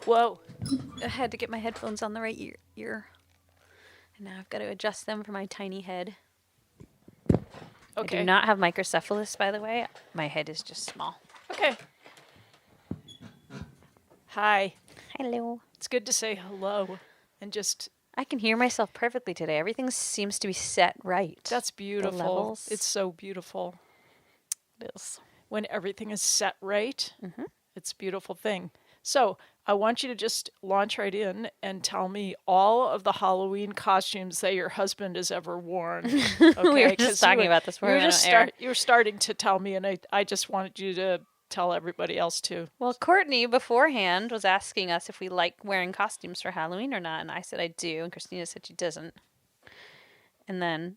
Whoa. I had to get my headphones on the right ear. And now I've got to adjust them for my tiny head. Okay. I do not have microcephalus, by the way. My head is just small. Okay. Hi. Hello. It's good to say hello and just... I can hear myself perfectly today. Everything seems to be set right. That's beautiful. The levels. It's so beautiful. It is. When everything is set right, it's a beautiful thing. So I want you to just launch right in and tell me all of the Halloween costumes that your husband has ever worn. Okay? We were just talking about this. You were starting to tell me, and I just wanted you to tell everybody else too. Well, Courtney beforehand was asking us if we like wearing costumes for Halloween or not, and I said I do, and Kristina said she doesn't. And then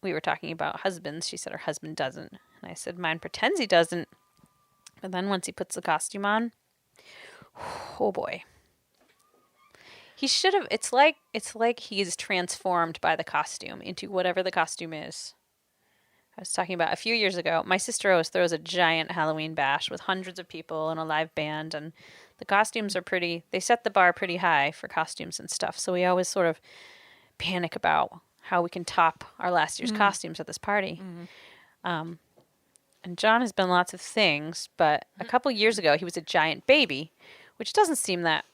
we were talking about husbands. She said her husband doesn't, and I said mine pretends he doesn't, but then once he puts the costume on, oh boy. He should have. It's like he's transformed by the costume into whatever the costume is. I was talking about a few years ago, my sister always throws a giant Halloween bash with hundreds of people and a live band, and the costumes are they set the bar pretty high for costumes and stuff, so we always sort of panic about how we can top our last year's costumes at this party. And John has been lots of things, but a couple years ago he was a giant baby, which doesn't seem that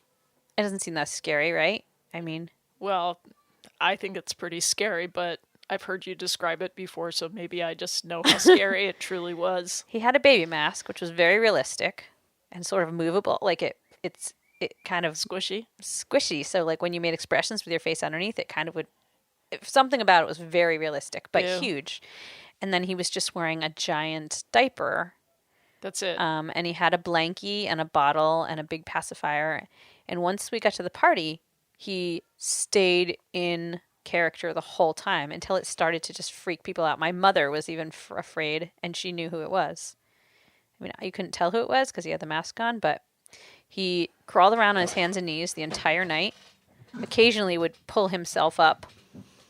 scary, right? I mean... Well, I think it's pretty scary, but... I've heard you describe it before, so maybe I just know how scary it truly was. He had a baby mask, which was very realistic and sort of movable. Like it kind of squishy. So like when you made expressions with your face underneath, it kind of would. Something about it was very realistic, but huge. And then he was just wearing a giant diaper. That's it. And he had a blankie and a bottle and a big pacifier. And once we got to the party, he stayed in character the whole time until it started to just freak people out. My mother was even afraid, and she knew who it was. I mean, you couldn't tell who it was because he had the mask on, but he crawled around on his hands and knees the entire night. Occasionally would pull himself up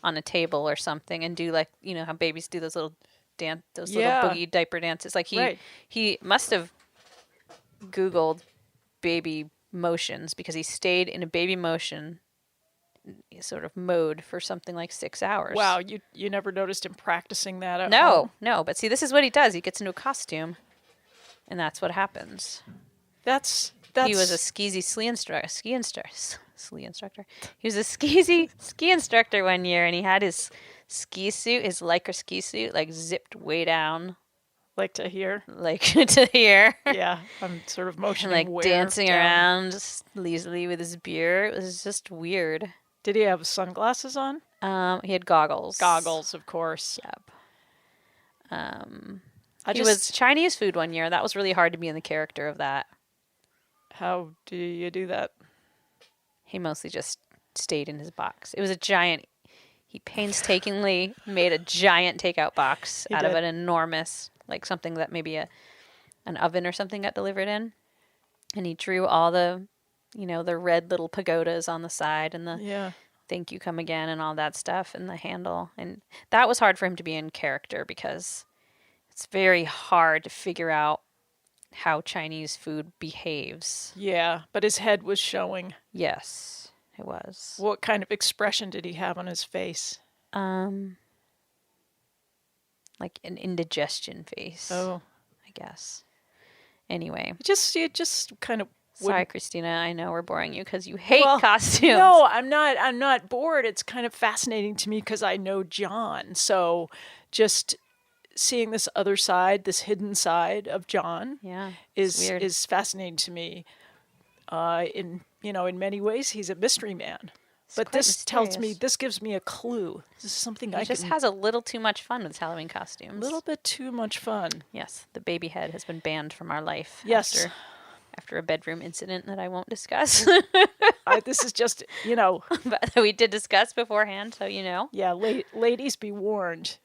on a table or something and do like, you know how babies do those little little boogie diaper dances. Like he must have Googled baby motions because he stayed in a baby motion sort of mode for something like 6 hours. Wow, you never noticed him practicing that at home? No, but see, this is what he does. He gets into a costume, and that's what happens. That's He was a ski instructor. He was a ski instructor one year, and he had his ski suit, his lycra ski suit, like zipped way down. Like to here? Like to here. Yeah, I'm sort of motioning and like dancing around just lazily with his beer. It was just weird. Did he have sunglasses on? He had goggles. Goggles, of course. Yep. He was Chinese food one year. That was really hard to be in the character of that. How do you do that? He mostly just stayed in his box. It was a giant. He painstakingly made a giant takeout box out of an enormous, like something that maybe an oven or something got delivered in. And he drew all the, the red little pagodas on the side and the thank you, come again and all that stuff and the handle. And that was hard for him to be in character because it's very hard to figure out how Chinese food behaves. Yeah, but his head was showing. Yes, it was. What kind of expression did he have on his face? Like an indigestion face. Oh, I guess. Anyway, you just kind of. Sorry, Kristina. I know we're boring you because you hate costumes. No, I'm not. I'm not bored. It's kind of fascinating to me because I know John. So, just seeing this other side, this hidden side of John, is fascinating to me. In many ways, he's a mystery man. But this gives me a clue. This is something he just has a little too much fun with Halloween costumes. A little bit too much fun. Yes, the baby head has been banned from our life. Yes. After a bedroom incident that I won't discuss. This is just, But we did discuss beforehand, so you know. Yeah, ladies be warned.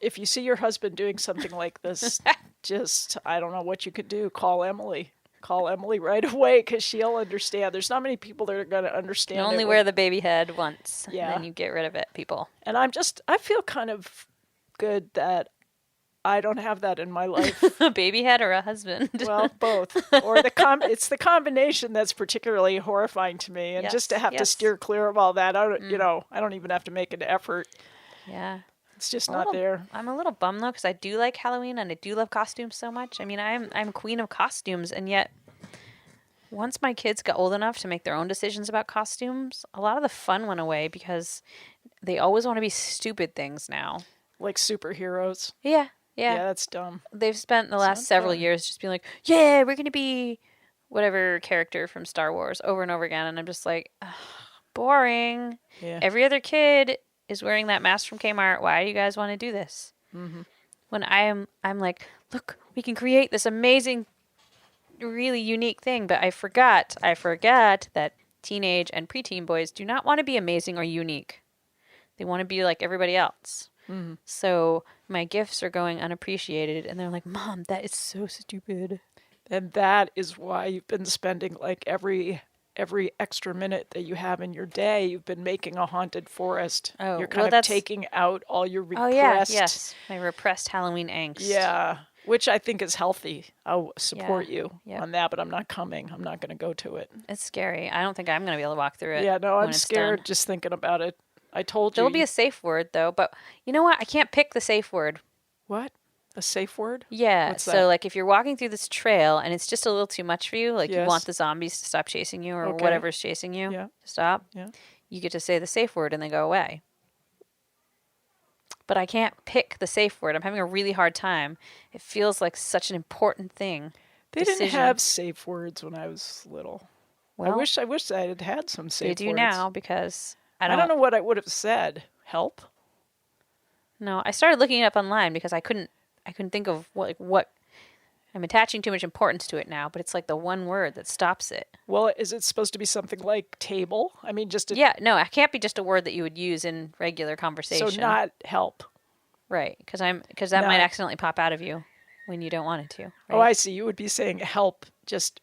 If you see your husband doing something like this, I don't know what you could do. Call Emily. Call Emily right away because she'll understand. There's not many people that are going to understand. You only wear the baby head once, yeah. And then you get rid of it, people. And I feel kind of good that I don't have that in my life. A baby head or a husband? Well, both. Or it's the combination that's particularly horrifying to me. And just to have to steer clear of all that, I don't even have to make an effort. Yeah. It's just not there. I'm a little bummed though because I do like Halloween and I do love costumes so much. I mean, I'm queen of costumes, and yet once my kids got old enough to make their own decisions about costumes, a lot of the fun went away because they always want to be stupid things now, like superheroes. Yeah, that's dumb. They've spent the last several years just being like, "Yeah, we're gonna be whatever character from Star Wars" over and over again, and I'm just like, boring. Yeah. Every other kid is wearing that mask from Kmart. Why do you guys want to do this? Mm-hmm. When I'm like, look, we can create this amazing, really unique thing. But I forgot that teenage and preteen boys do not want to be amazing or unique. They want to be like everybody else. Mm-hmm. So my gifts are going unappreciated, and they're like, "Mom, that is so stupid." And that is why you've been spending like every extra minute that you have in your day, you've been making a haunted forest. Oh, you're kind of taking out all your repressed... my repressed Halloween angst. Yeah, which I think is healthy. I'll support you on that, but I'm not coming. I'm not going to go to it. It's scary. I don't think I'm going to be able to walk through it. Yeah, no, I'm scared just thinking about it. I told you. There'll be a safe word, though, but you know what? I can't pick the safe word. What? A safe word? Yeah. What's that? Like if you're walking through this trail and it's just a little too much for you, like you want the zombies to stop chasing you or whatever's chasing you to stop, you get to say the safe word and they go away. But I can't pick the safe word. I'm having a really hard time. It feels like such an important thing. They didn't have safe words when I was little. Well, I wish I had some safe words. They do now because I don't know what I would have said. Help? No, I started looking it up online because I couldn't think of what I'm attaching too much importance to it now, but it's like the one word that stops it. Well, is it supposed to be something like table? I mean, no, it can't be just a word that you would use in regular conversation. So not help. Right, because that might accidentally pop out of you when you don't want it to. Right? Oh, I see. You would be saying help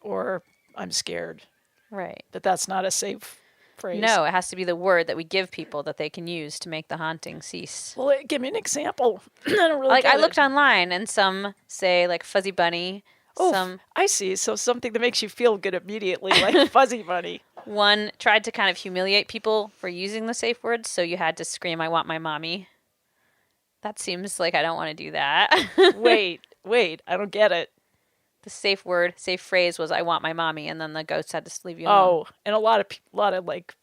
or I'm scared. Right. But that's not a safe phrase. No, it has to be the word that we give people that they can use to make the haunting cease. Well, give me an example. I don't really I looked online and some say like fuzzy bunny. Oh, I see. So something that makes you feel good immediately, like fuzzy bunny. One tried to kind of humiliate people for using the safe words, so you had to scream, "I want my mommy." That seems like I don't want to do that. Wait, I don't get it. The safe phrase was "I want my mommy," and then the ghost had to leave you alone. Oh, and a lot of like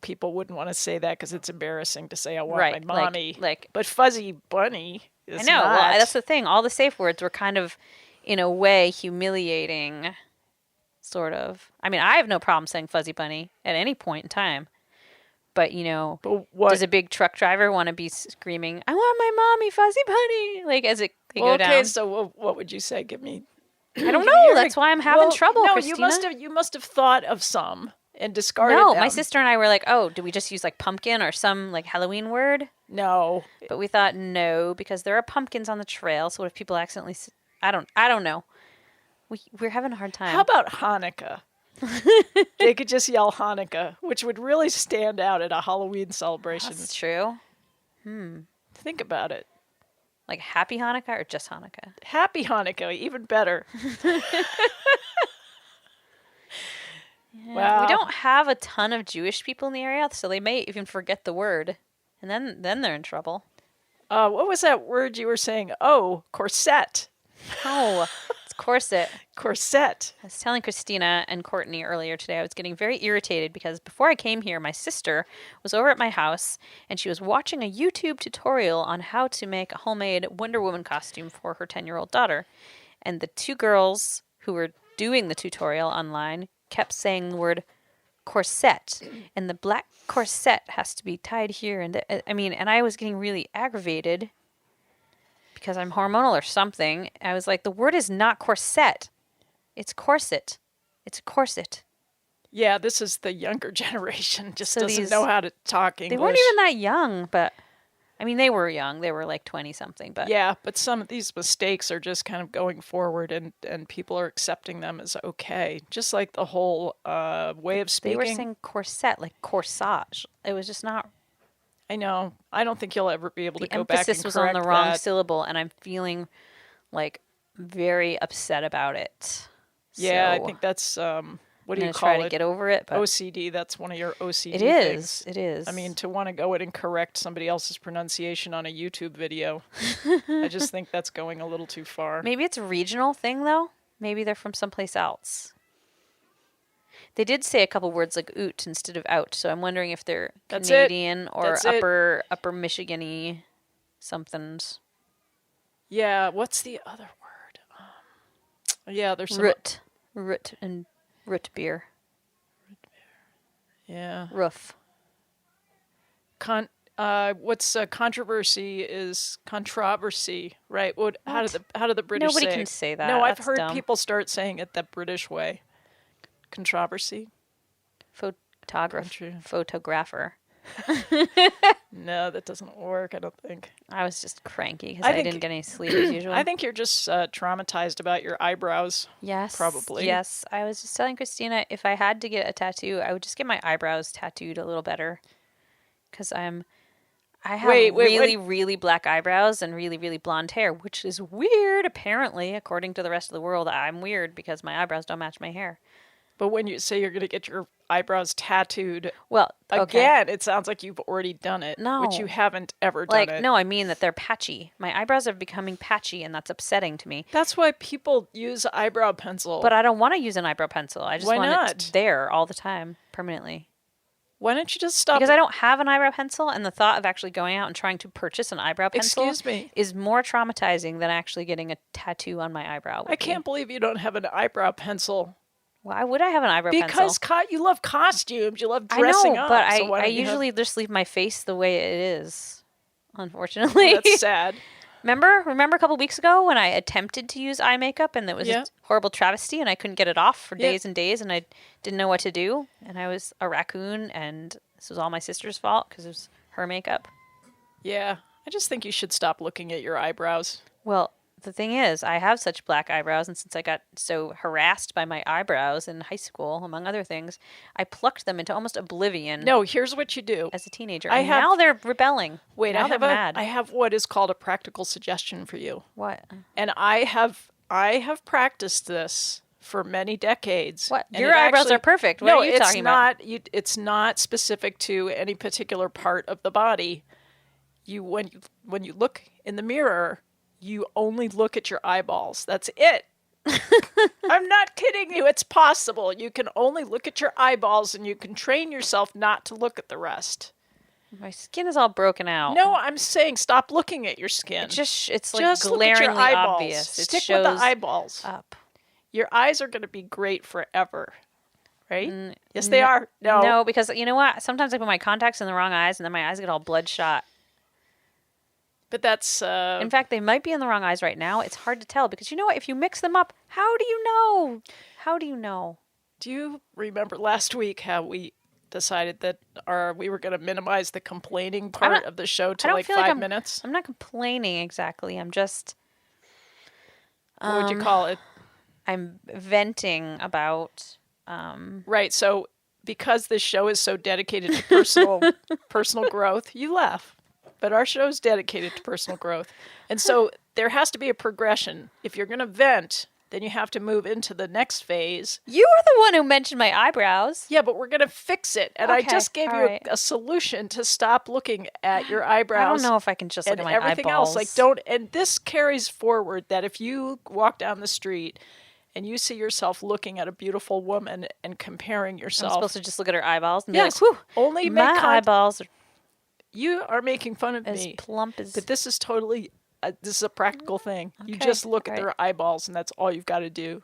people wouldn't want to say that because it's embarrassing to say "I want my mommy." But fuzzy bunny is I know. not. Well, that's the thing. All the safe words were kind of, in a way, humiliating. Sort of. I mean, I have no problem saying fuzzy bunny at any point in time. But, does a big truck driver want to be screaming, "I want my mommy, fuzzy bunny"? Like, as could go Okay, down. so what would you say? Give me. I don't know. That's why I'm having trouble, No, Kristina. you must have thought of some and discarded No, them. my sister and I were like, oh, do we just use like pumpkin or some like Halloween word? No. But we thought no, because there are pumpkins on the trail. So what if people accidentally? I don't know. We're having a hard time. How about Hanukkah? They could just yell Hanukkah, which would really stand out at a Halloween celebration. That's true. Think about it. Like Happy Hanukkah or just Hanukkah? Happy Hanukkah, even better. Wow. We don't have a ton of Jewish people in the area, so they may even forget the word, and then they're in trouble. What was that word you were saying? Oh, corset. Oh, it's corset. Corset. I was telling Kristina and Courtney earlier today, I was getting very irritated because before I came here, my sister was over at my house and she was watching a YouTube tutorial on how to make a homemade Wonder Woman costume for her 10-year-old daughter. And the two girls who were doing the tutorial online kept saying the word corset, and the black corset has to be tied here. And and I was getting really aggravated because I'm hormonal or something. I was like, the word is not corset. It's corset. It's a corset. Yeah, this is the younger generation. Just So doesn't know how to talk English. They weren't even that young, but I mean, they were young. They were like 20 something, but yeah, but some of these mistakes are just kind of going forward, and people are accepting them as okay. Just like the whole way of speaking. They were saying corset, like corsage. It was just not. I know. I don't think you'll ever be able to The go back and correct emphasis was on the wrong that. syllable, and I'm feeling like very upset about it. Yeah, I So think that's what I'm do you gonna call try it? to get over it, but OCD. That's one of your OCD it things. is. It is. I mean, to want to go in and correct somebody else's pronunciation on a YouTube video, I just think that's going a little too far. maybe it's a regional thing, though. Maybe they're from someplace else. They did say a couple words like oot instead of out, so I'm wondering if they're That's Canadian or That's it. upper Michigan-y somethings. Yeah, what's the other word? Yeah, there's some. Root and root beer. Yeah. Roof. What's controversy is controversy, right? How do the British Nobody say can it? say that. No, I've That's heard dumb. people start saying it the British way. Controversy? Photographer. No, that doesn't work, I don't think. I was just cranky because I I think- didn't get any sleep as usual. I think you're just traumatized about your eyebrows. Yes. probably. Yes. I was just telling Kristina if I had to get a tattoo, I would just get my eyebrows tattooed a little better. Because I have really black eyebrows and really, really blonde hair, which is weird. Apparently, according to the rest of the world, I'm weird because my eyebrows don't match my hair. But when you say you're going to get your eyebrows tattooed, Well, okay. again, it sounds like you've already done it. No. Which you haven't ever done it. No, I mean that they're patchy. My eyebrows are becoming patchy, and that's upsetting to me. That's why people use eyebrow pencil. But I don't want to use an eyebrow pencil. I just Why want not? it there all the time, permanently. Why don't you just stop? Because I don't have an eyebrow pencil, and the thought of actually going out and trying to purchase an eyebrow pencil Excuse me. is more traumatizing than actually getting a tattoo on my eyebrow. I can't believe you don't have an eyebrow pencil. Why would I have an eyebrow pencil? Because you love costumes. You love I dressing know, up. but so why I don't you usually just leave my face the way it is, unfortunately. That's sad. Remember a couple weeks ago when I attempted to use eye makeup and it was Yeah. a horrible travesty and I couldn't get it off for Yeah. days and days and I didn't know what to do and I was a raccoon and this was all my sister's fault because it was her makeup. Yeah. I just think you should stop looking at your eyebrows. Well, the thing is, I have such black eyebrows, and since I got so harassed by my eyebrows in high school, among other things, I plucked them into almost oblivion. No, here's what you do. As a teenager, I and have- now they're rebelling. Wait, now they're mad. I have what is called a practical suggestion for you. What? And I have practiced this for many decades. What? And Your it eyebrows actually- are perfect. What no, are you it's talking not. about? It's not specific to any particular part of the body. When you look in the mirror, you only look at your eyeballs. That's it. I'm not kidding you. It's possible. You can only look at your eyeballs, and you can train yourself not to look at the rest. My skin is all broken out. No, I'm saying stop looking at your skin. It's like Just look at your glaringly eyeballs. obvious. It Stick shows with the eyeballs. up. Your eyes are going to be great forever, right? Yes, they are. No, because you know what? Sometimes I put my contacts in the wrong eyes, and then my eyes get all bloodshot. But that's... In fact, they might be in the wrong eyes right now. It's hard to tell because you know what? If you mix them up, how do you know? How do you know? Do you remember last week how we decided that we were going to minimize the complaining part of the show to like 5 minutes? I'm not complaining exactly. I'm just... What would you call it? I'm venting about... Right, so because this show is so dedicated to personal growth, you laugh. But our show is dedicated to personal growth. And so there has to be a progression. If you're going to vent, then you have to move into the next phase. You were the one who mentioned my eyebrows. Yeah, but we're going to fix it. And Okay, I just gave you a solution to stop looking at your eyebrows. I don't know if I can just look at my everything eyeballs. else. Like, and this carries forward that if you walk down the street and you see yourself looking at a beautiful woman and comparing yourself. I'm supposed to just look at her eyeballs and yes, be like, whew, only my eyeballs are you are making fun of as me. plump as... But this is totally, this is a practical thing. Okay, You just look at their eyeballs and that's all you've got to do.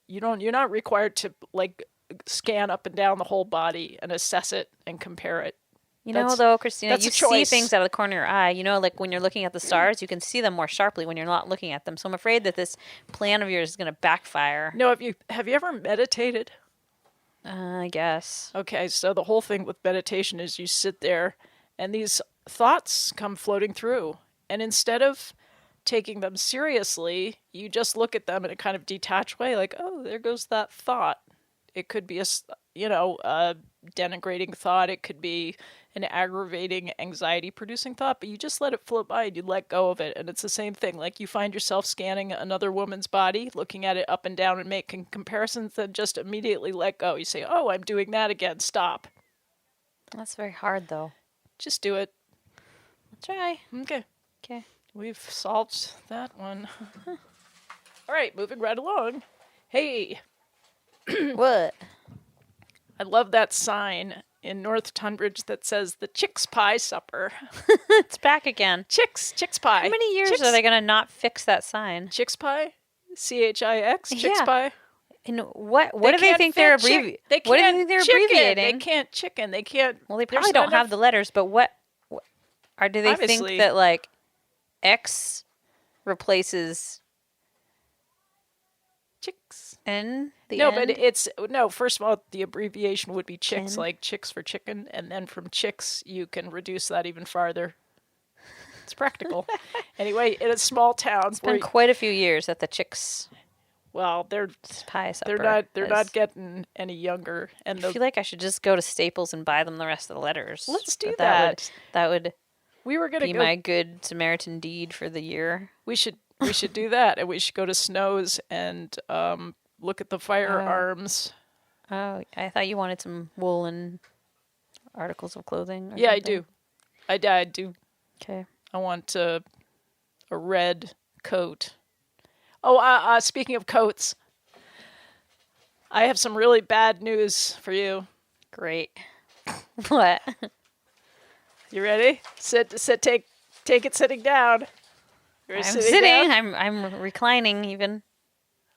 You're not required to like scan up and down the whole body and assess it and compare it. You know, though, Kristina, you see choice. things out of the corner of your eye. You know, like when you're looking at the stars, you can see them more sharply when you're not looking at them. So I'm afraid that this plan of yours is going to backfire. No, have you ever meditated? I guess. Okay, so the whole thing with meditation is you sit there and these thoughts come floating through. And instead of taking them seriously, you just look at them in a kind of detached way, like, oh, there goes that thought. It could be a denigrating thought. It could be an aggravating, anxiety-producing thought, but you just let it float by and you let go of it. And it's the same thing. Like you find yourself scanning another woman's body, looking at it up and down and making comparisons, then just immediately let go. You say, oh, I'm doing that again. Stop. That's very hard, though. Just do it. I'll try. Okay. Okay. We've solved that one. All right, moving right along. Hey. What? I love that sign in North Tunbridge that says the Chicks Pie Supper. It's back again. Chicks Pie. How many years are they going to not fix that sign? Chicks Pie? CHIX? Chicks Yeah. Pie? And what do they think they're abbreviating? What do they think they're abbreviating? They can't chicken. They can't. Well, they probably don't have the letters, but what or do they Obviously. think that like X replaces Chicks. N? No, but first of all, the abbreviation would be chicks, like chicks for chicken, and then from chicks, you can reduce that even farther. It's practical. Anyway, in a small town. It's been quite a few years that the Chicks they're Pie Supper. They're not getting any younger. And I feel like I should just go to Staples and buy them the rest of the letters. Let's do that. That would we were gonna be go, my good Samaritan deed for the year. We should do that, and we should go to Snow's and look at the firearms. Oh, I thought you wanted some woolen articles of clothing. Yeah, something. I do. I do. Okay. I want a red coat. Oh, speaking of coats, I have some really bad news for you. Great. What? You ready? Sit. Take it sitting down. I'm sitting. I'm reclining even.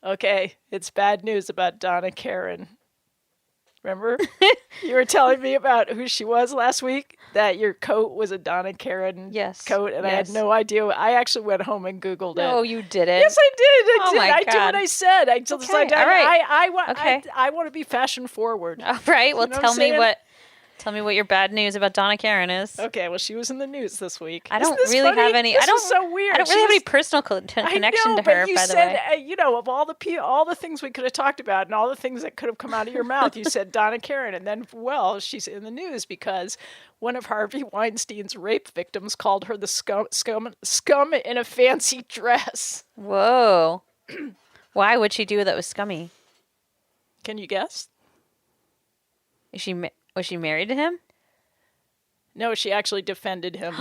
Okay, it's bad news about Donna Karan. Remember? You were telling me about who she was last week, that your coat was a Donna Karan coat, and I had no idea. I actually went home and Googled it. No, you didn't. Yes, I did. Oh my God. I did what I said. I just Okay, all right. I want to be fashion forward. All right, well, You know tell me what your bad news about Donna Karan is. Okay, well, she was in the news this week. I don't really have any. This is so weird. I don't really have any personal connection to her. You by said, the way, of all the things we could have talked about and all the things that could have come out of your mouth, you said Donna Karan, and then she's in the news because one of Harvey Weinstein's rape victims called her the scum in a fancy dress. Whoa! Why would she do that? Was scummy? Can you guess? Was she married to him? No, she actually defended him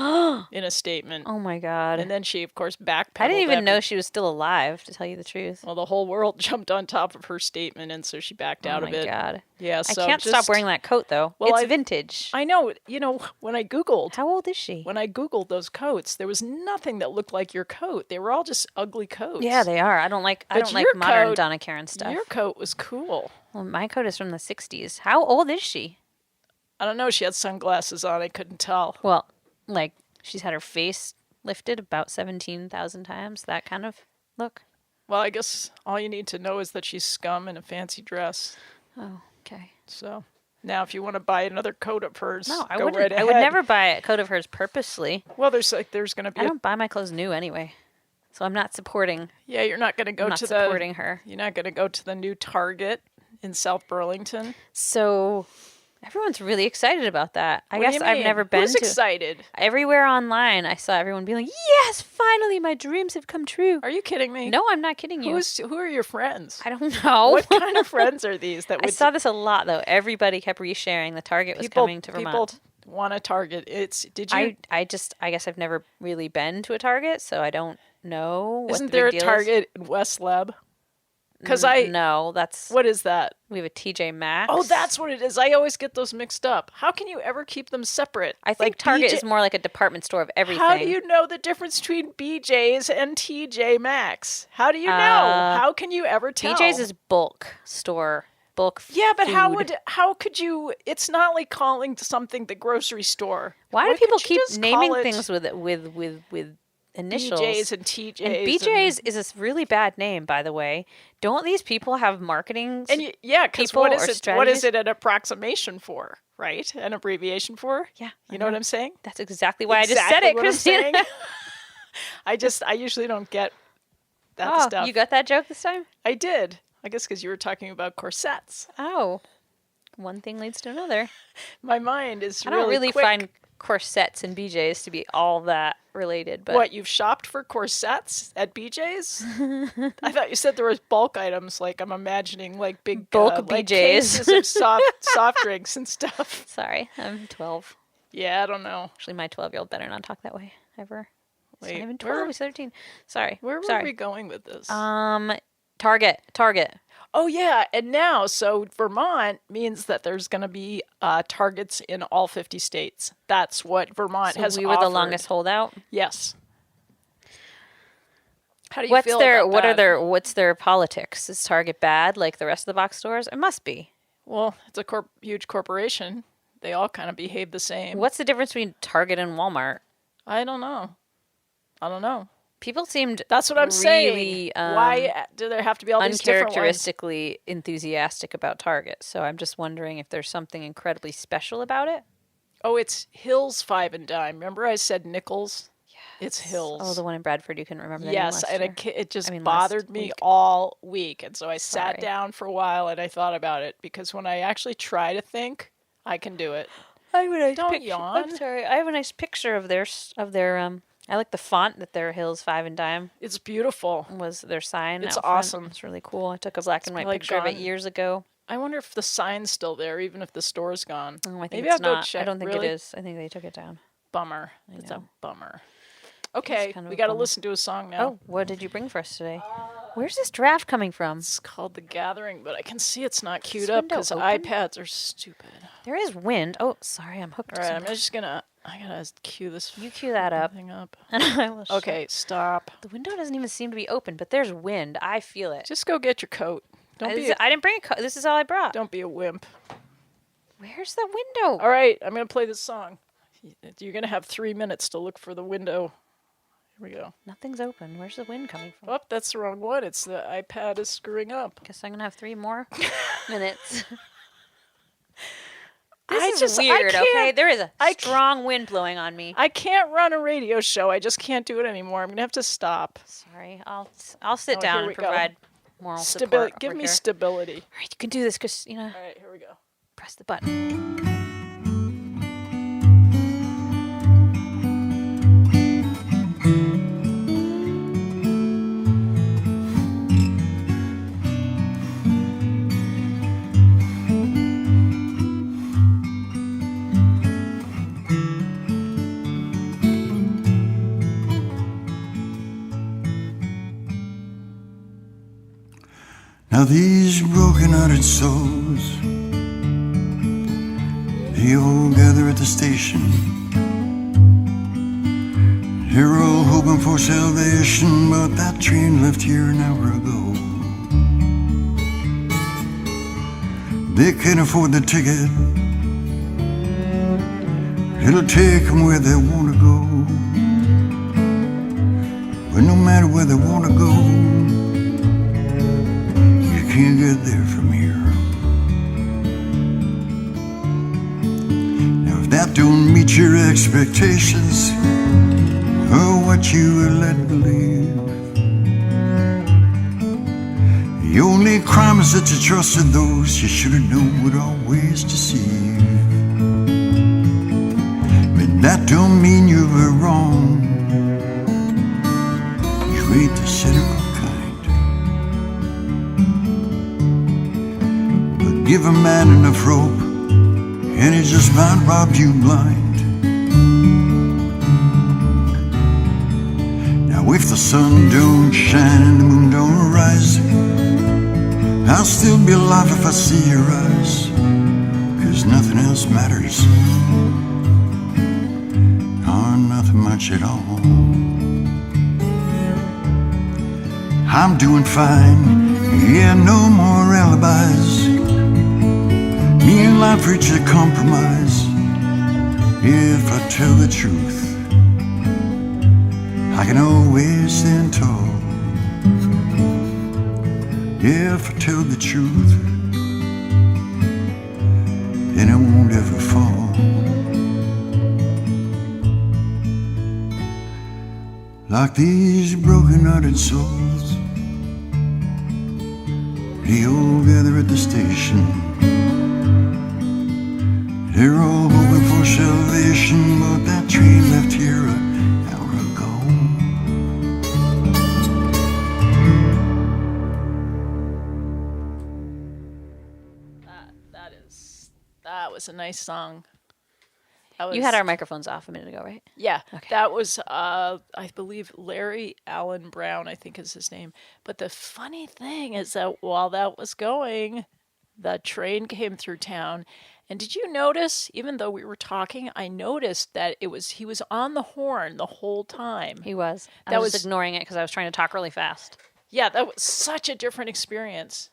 in a statement. Oh my God. And then she, of course, backpedaled. I didn't even know she was still alive, to tell you the truth. Well, the whole world jumped on top of her statement, and so she backed out of it. Oh my God. Yeah, so I can't stop wearing that coat, though. Well, it's vintage. I know. When I Googled... How old is she? When I Googled those coats, there was nothing that looked like your coat. They were all just ugly coats. Yeah, they are. I don't like modern Donna Karan stuff. Your coat was cool. Well, my coat is from the 60s. How old is she? I don't know. She had sunglasses on. I couldn't tell. Well, like, she's had her face lifted about 17,000 times. That kind of look. Well, I guess all you need to know is that she's scum in a fancy dress. Oh, okay. So now, if you want to buy another coat of hers, No, I go wouldn't. right ahead. I would never buy a coat of hers purposely. Well, there's going to be. I don't buy my clothes new anyway, so I'm not supporting. Yeah, you're not going to go I'm not to supporting her. You're not going to go to the new Target in South Burlington. So everyone's really excited about that. I What do guess you I've mean? never been Who's to. excited? Everywhere online, I saw everyone being like, "Yes, finally, my dreams have come true." Are you kidding me? No, I'm not kidding you. Who are your friends? I don't know. What kind of friends are these? That I saw this a lot though. Everybody kept resharing the Target was coming to Vermont. People want a Target. Did you? I guess I've never really been to a Target, so I don't know. Isn't there a Target in West Leb? Because no, that's what is that? We have a TJ Maxx. Oh, that's what it is. I always get those mixed up. How can you ever keep them separate? I think Target is more like a department store of everything. How do you know the difference between BJ's and TJ Maxx? How do you know? How can you ever tell? BJ's is bulk store. Bulk Yeah, but food. how could you? It's not like calling something the grocery store. Why do people could you keep just naming call it things with initials? BJ's and TJ's. And BJ's is a really bad name, by the way. Don't these people have marketing? And yeah, because people what or is it? What strategies? is it an approximation for? Right? An abbreviation for? Yeah, You know what I'm saying? That's exactly why I just said Exactly it, what I'm saying. Kristina. I usually don't get that stuff. You got that joke this time? I did. I guess because you were talking about corsets. Oh, one thing leads to another. My mind is I don't really quick. find corsets and BJ's to be all that related. But What, you've shopped for corsets at BJ's? I thought you said there was bulk items, like I'm imagining like big Bulk like BJ's. cases of soft drinks and stuff. Sorry, I'm 12. Yeah, I don't know. Actually, my 12-year-old better not talk that way ever. He's Wait, not even 12. He's 13. Sorry. Where were we going with this? Target. Oh, yeah. And now, so Vermont means that there's going to be Targets in all 50 states. That's what Vermont has we were offered. the longest holdout. Yes. How do you feel about that? What's their politics? Is Target bad like the rest of the box stores? It must be. Well, it's a huge corporation. They all kind of behave the same. What's the difference between Target and Walmart? I don't know. People seemed That's what I'm really, saying. Why do there have to be all these different ones? uncharacteristically enthusiastic about Target. So I'm just wondering if there's something incredibly special about it. Oh, it's Hills 5 and dime. Remember I said nickels? Yes. It's Hills. Oh, the one in Bradford you couldn't remember the name Yes, last and year. it just bothered me all week. And so I sat down for a while and I thought about it because when I actually try to think, I can do it. I have a nice Don't picture. yawn. I'm sorry. I have a nice picture of their I like the font that their Hills 5 and dime It's beautiful. was their sign. It's out front. awesome. It's really cool. I took a black and white probably picture of it gone. years ago. I wonder if the sign's still there, even if the store's gone. Oh, I think Maybe it's I'll go not. check. I don't think Really? it is. I think they took it down. Bummer. It's a know. bummer. Okay, kind of we a got to bummer. listen to a song now. Oh, what did you bring for us today? Where's this draft coming from? It's called The Gathering, but I can see it's not Is queued this up window because open? iPads are stupid. There is wind. Oh, sorry, I'm hooked. All right, I'm just gonna. I gotta cue this. You cue that up. Thing up. And I will shut. Okay, stop. The window doesn't even seem to be open, but there's wind. I feel it. Just go get your coat. I didn't bring a coat. This is all I brought. Don't be a wimp. Where's the window? All right, I'm gonna play this song. You're gonna have 3 minutes to look for the window. Here we go. Nothing's open. Where's the wind coming from? Oh, that's the wrong one. It's the iPad is screwing up. Guess I'm gonna have 3 more minutes. I This is weird. can't- Okay, there is a I strong wind blowing on me. I can't run a radio show. I just can't do it anymore. I'm gonna have to stop. Sorry, I'll sit Oh, down here and we go. provide moral Stability. support. Give over me here. stability. All right, you can do this, Kristina. All right, here we go. Press the button. Now these broken-hearted souls, they all gather at the station. They're all hoping for salvation, but that train left here an hour ago. They can't afford the ticket. It'll take them where they want to go. But no matter where they want to go, you can't get there from here. Now if that don't meet your expectations, or what you were led to believe, the only crime is that you trusted those you should have known would always deceive. But that don't mean you were wrong. You ain't the cynical kind. But give a man enough rope, and he just might rob you blind. Now if the sun don't shine and the moon don't rise, I'll still be alive if I see your eyes, 'cause nothing else matters, or nothing much at all. I'm doing fine, yeah, no more alibis. Me and life reach a compromise. If I tell the truth, I can always stand tall. If I tell the truth, then I won't ever fall. Like these broken-hearted souls, they all gather at the station. They're all hoping for salvation, but that train left here an hour ago. That was a nice song. You had our microphones off a minute ago, right? Yeah, Okay. that was, I believe, Larry Allen Brown, I think is his name. But the funny thing is that while that was going, the train came through town. And did you notice, even though we were talking, I noticed that he was on the horn the whole time. He was. I was just ignoring it because I was trying to talk really fast. Yeah, that was such a different experience.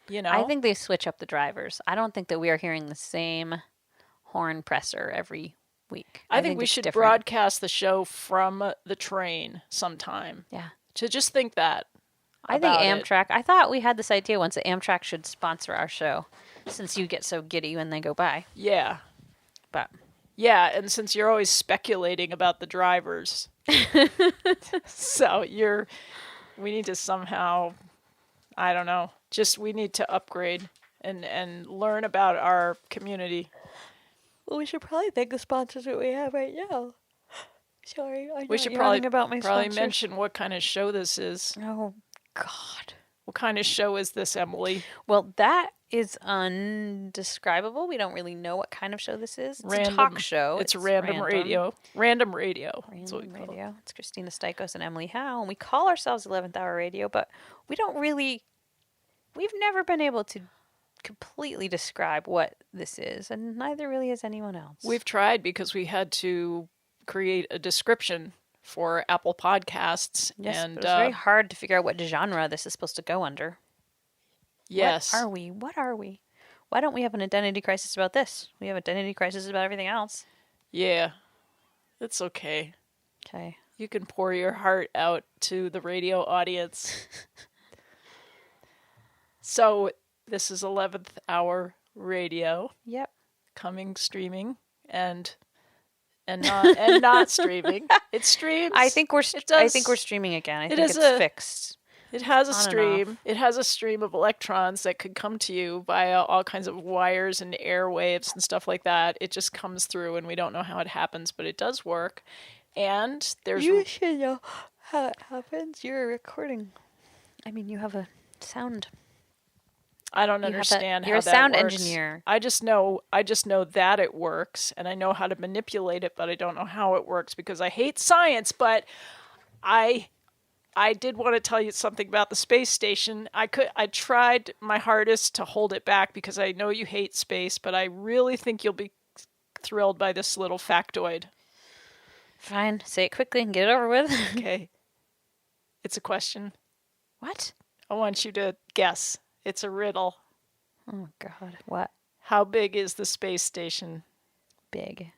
You know? I think they switch up the drivers. I don't think that we are hearing the same horn presser every week. I think we should broadcast the show from the train sometime. Yeah. To just think that. I think Amtrack, I thought we had this idea once that Amtrack should sponsor our show since you get so giddy when they go by. Yeah. But yeah, and since you're always speculating about the drivers. So we need to somehow, I don't know, we need to upgrade and learn about our community. Well, we should probably thank the sponsors that we have right now. Sorry, I'm we should probably about my probably sponsors. mention what kind of show this is. Oh, God. What kind of show is this, Emily? Well, that is undescribable. We don't really know what kind of show this is. It's a talk show. It's random radio. Random radio. Random radio. It's Kristina Stykos and Emily Howe, and we call ourselves 11th Hour Radio, but we've never been able to completely describe what this is, and neither really has anyone else. We've tried because we had to create a description for Apple Podcasts. Yes, and but it's very hard to figure out what genre this is supposed to go under. Yes. What are we? Why don't we have an identity crisis about this? We have identity crisis about everything else. Yeah. It's okay. Okay. You can pour your heart out to the radio audience. So, this is 11th Hour Radio. Yep. Coming streaming and not streaming. It streams. I think we're streaming again. I think it's fixed. It has a stream. It has a stream of electrons that could come to you via all kinds of wires and airwaves and stuff like that. It just comes through, and we don't know how it happens, but it does work. And there's you should know how it happens. You're recording. I mean, you have a sound. I don't understand how that works. You're a sound engineer. I just know that it works, and I know how to manipulate it, but I don't know how it works because I hate science. But I did want to tell you something about the space station. I tried my hardest to hold it back because I know you hate space, but I really think you'll be thrilled by this little factoid. Fine, say it quickly and get it over with. Okay. It's a question. What? I want you to guess. It's a riddle. Oh, God. What? How big is the space station? Big.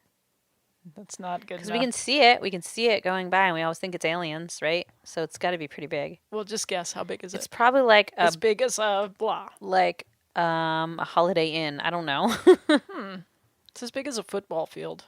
That's not good Because enough. we can see it. We can see it going by, and we always think it's aliens, right? So it's got to be pretty big. Well, just guess. How big is It's it? probably like As big as a blah. a Holiday Inn. I don't know. It's as big as a football field.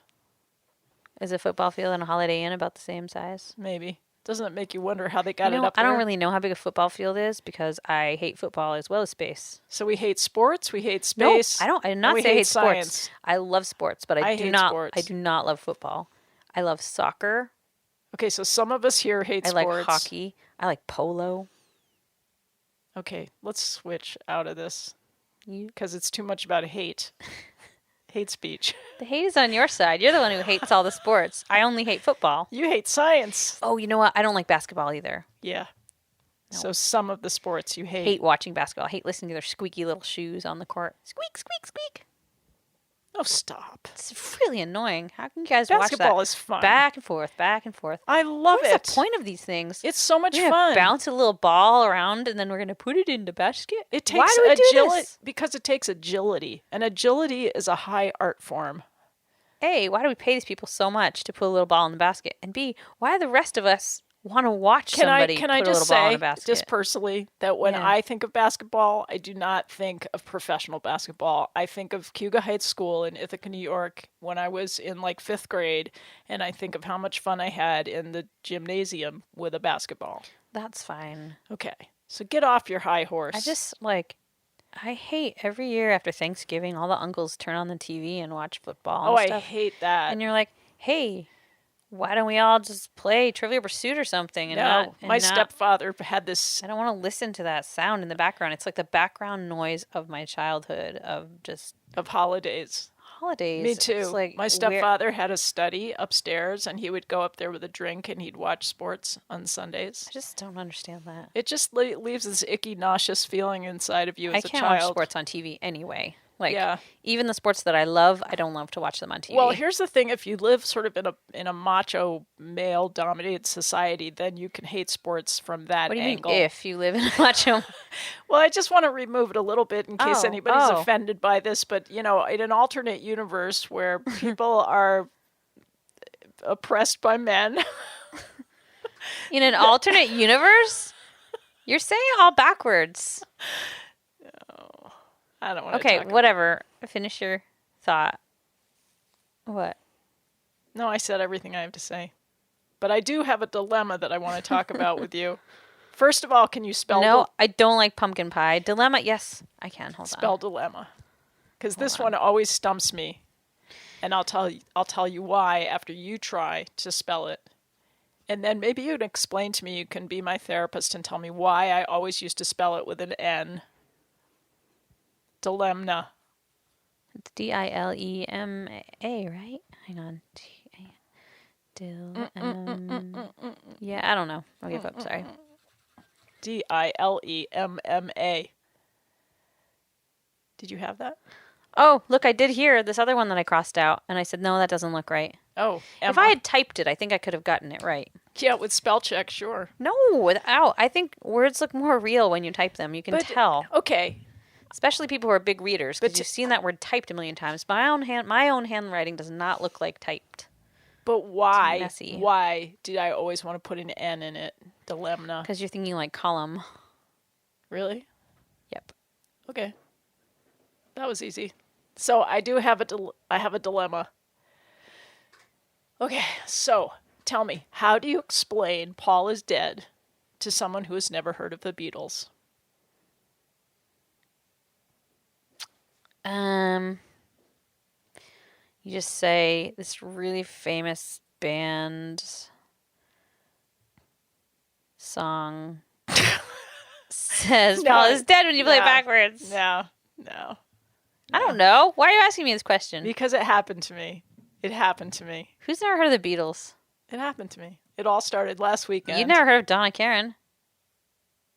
Is a football field and a Holiday Inn about the same size? Maybe. Doesn't it make you wonder how they got You it know, up there? I don't really know how big a football field is because I hate football as well as space. So we hate sports, we hate space. No, I don't. I did not we say I hate science. sports. I love sports, but I do hate not. sports. I do not love football. I love soccer. Okay, so some of us here hate I sports. like hockey. I like polo. Okay, let's switch out of this You, because it's too much about hate. Hate speech. the hate is on your side. You're the one who hates all the sports. I only hate football. You hate science. Oh, you know what? I don't like basketball either. Yeah. No. So some of the sports you I hate. hate watching basketball. I hate listening to their squeaky little shoes on the court. Squeak, squeak, squeak. Oh, stop. It's really annoying. How can you guys watch that? Basketball is fun. Back and forth, back and forth. I love What's it. the point of these things? It's so much We're gonna fun. bounce a little ball around and then we're going to put it in the basket? It takes Why do we do agility this? because it takes agility, and agility is a high art form. A, why do we pay these people so much to put a little ball in the basket? And B, why do the rest of us want to watch somebody Can put I a just little ball in say, a basket? just personally, that when Yeah. I think of basketball, I do not think of professional basketball. I think of Cuga Heights School in Ithaca, New York, when I was in like 5th grade, and I think of how much fun I had in the gymnasium with a basketball. That's fine. Okay, so get off your high horse. I hate every year after Thanksgiving, all the uncles turn on the TV and watch football and Oh, I stuff. hate that. And you're like, hey, why don't we all just play Trivial Pursuit or something? And No, my not, stepfather had this. I don't want to listen to that sound in the background. It's like the background noise of my childhood of just Of holidays. holidays. Me too. It's like My stepfather had a study upstairs, and he would go up there with a drink, and he'd watch sports on Sundays. I just don't understand that. It just leaves this icky, nauseous feeling inside of you I as a can't child. watch sports on TV anyway. Like, Yeah. even the sports that I love, I don't love to watch them on TV. Well, here's the thing: if you live sort of in a macho, male-dominated society, then you can hate sports from that what do you angle. mean if you live in a macho? Well, I just want to remove it a little bit in case Oh, anybody's oh. offended by this. But in an alternate universe where people are oppressed by men. In an alternate universe? You're saying it all backwards. I don't want to Okay, talk whatever. Finish your thought. What? No, I said everything I have to say. But I do have a dilemma that I want to talk about with you. First of all, can you spell No, I don't like pumpkin pie. Dilemma, yes, I can. Hold spell on. dilemma? Because this one always stumps me, and I'll tell you why after you try to spell it, and then maybe you'd explain to me. You can be my therapist and tell me why I always used to spell it with an N. Dilemma. It's Dilema, right? Hang on. Yeah, I don't know. I'll give up. Sorry. Dilemma. Did you have that? Oh, look, I did hear this other one that I crossed out, and I said, no, that doesn't look right. Oh, If I had typed it, I think I could have gotten it right. yeah, with spell check, sure. No, without. I think words look more real when you type them. You can tell. Okay, Especially people who are big readers, because But you've seen that word typed a million times. My own handwriting does not look like typed. but why? messy. Why did I always want to put an N in it? Dilemma. Because you're thinking like column. Really? Yep. Okay. That was easy. So I do have I have a dilemma. Okay, so tell me, how do you explain Paul is dead to someone who has never heard of the Beatles? You just say this really famous band song says No, Paul is dead when you play it no, backwards. No. I don't know. Why are you asking me this question? Because it happened to me. It happened to me. Who's never heard of the Beatles? It happened to me. It all started last weekend. You've never heard of Donna Karan?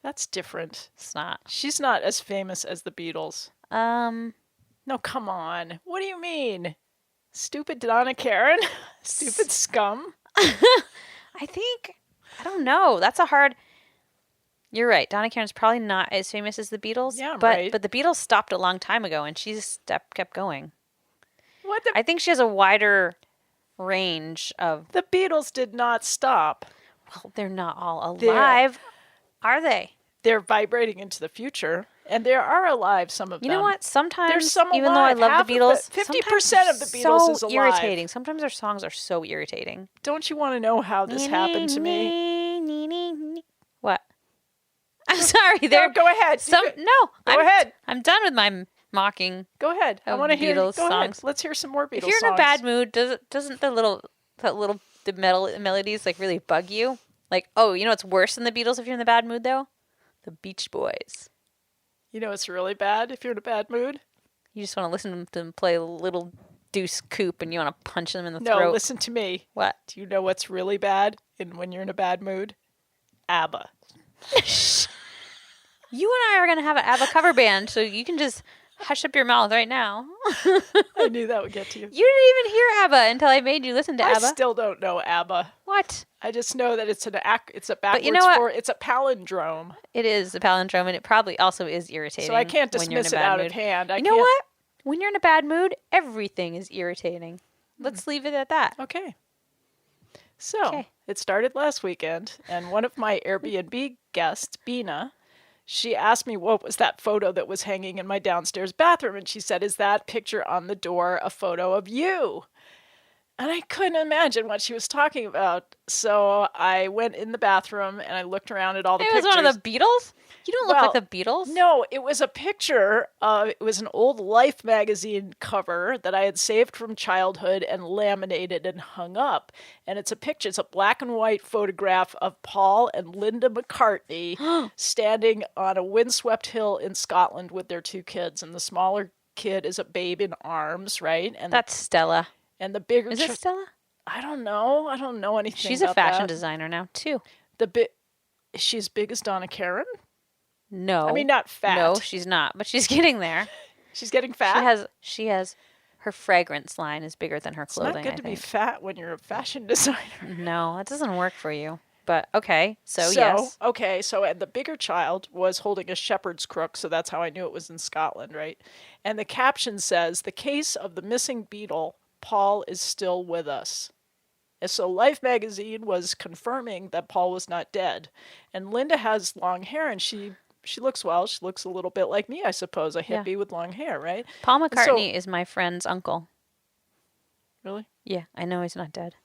That's different. It's not. She's not as famous as the Beatles. No, come on. What do you mean? Stupid Donna Karan? Stupid scum? I don't know. That's a hard. You're right. Donna Karan's probably not as famous as the Beatles. Yeah, but right. but the Beatles stopped a long time ago, and she's kept going. What the? I think she has a wider range of. The Beatles did not stop. Well, they're not all alive, are they? They're vibrating into the future, and there are alive, some of them. You know what? Sometimes, there's some even alive. though I love the Beatles, 50% of the Beatles is alive. Irritating. Sometimes their songs are so irritating. Don't you want to know how this happened to me? What? I'm sorry. No, go ahead. Go ahead. I'm done with my mocking. Go ahead. I want to hear Beatles songs. songs. Let's hear some more Beatles songs. If you're in a bad mood, doesn't the melodies like really bug you? Like, oh, you know what's worse than the Beatles if you're in the bad mood though? The Beach Boys. You know it's really bad if you're in a bad mood? You just want to listen to them play Little Deuce Coupe and you want to punch them in the throat. throat. No, listen to me. What? Do you know what's really bad when you're in a bad mood? Abba. You and I are going to have an Abba cover band, so you can just hush up your mouth right now. I knew that would get to you. You didn't even hear Abba until I made you listen to Abba. I still don't know Abba. What? I just know that it's a backwards it's a palindrome. It is a palindrome, and it probably also is irritating. So I can't dismiss it out of hand. You know what? When you're in a bad mood, everything is irritating. Let's leave it at that. Okay. So, It started last weekend, and one of my Airbnb guests, Bina, she asked me what was that photo that was hanging in my downstairs bathroom, and she said, "Is that picture on the door a photo of you?" And I couldn't imagine what she was talking about. So I went in the bathroom and I looked around at all the pictures. It was one of the Beatles? You don't look like the Beatles. No, it was a picture it was an old Life magazine cover that I had saved from childhood and laminated and hung up. And it's a black and white photograph of Paul and Linda McCartney standing on a windswept hill in Scotland with their two kids. And the smaller kid is a babe in arms, right? And that's Stella. And the bigger... Is it Stella? I don't know. I don't know anything She's about a fashion that. designer now, too. Is she as big as Donna Karan? No. I mean, not fat. No, she's not, but she's getting there. She's getting fat? She has her fragrance line is bigger than her clothing, It's not good to be fat when you're a fashion designer. No, that doesn't work for you. But okay, so yes. Okay, and the bigger child was holding a shepherd's crook, so that's how I knew it was in Scotland, right? And the caption says, "The case of the missing Beatle, Paul is still with us." And so Life magazine was confirming that Paul was not dead. And Linda has long hair, and she looks well. She looks a little bit like me, I suppose, a hippie with long hair, right? Paul McCartney is my friend's uncle. Really? Yeah, I know he's not dead.